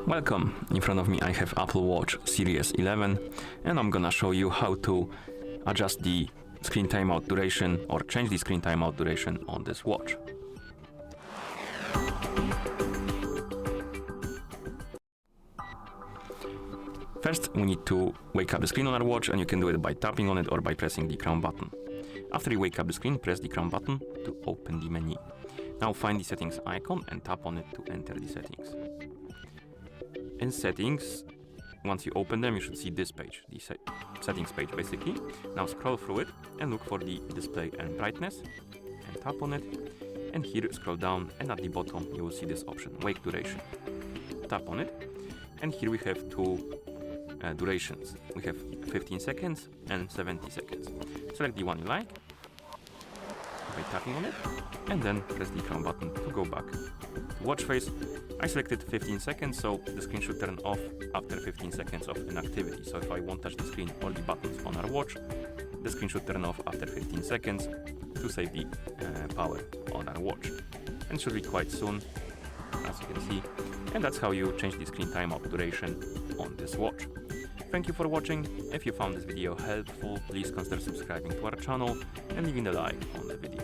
Welcome, in front of me I have Apple Watch Series 11 and I'm gonna show you how to adjust the screen timeout duration or change the screen timeout duration on this watch. First, we need to wake up the screen on our watch, and you can do it by tapping on it or by pressing the crown button. After you wake up the screen, press the crown button to open the menu. Now find the settings icon and tap on it to enter the settings. In settings, once you open them, you should see this page, the settings page basically. Now scroll through it and look for the display and brightness and tap on it. And here scroll down, and at the bottom you will see this option, wake duration. Tap on it, and here we have two durations. We have 15 seconds and 70 seconds. Select the one you like by tapping on it, and then press the crown button to go back to watch face. I selected 15 seconds, so the screen should turn off after 15 seconds of inactivity. So if I won't touch the screen or the buttons on our watch, the screen should turn off after 15 seconds to save the power on our watch. And it should be quite soon, as you can see. And that's how you change the screen timeout duration on this watch. Thank you for watching. If you found this video helpful, please consider subscribing to our channel and leaving a like on the video.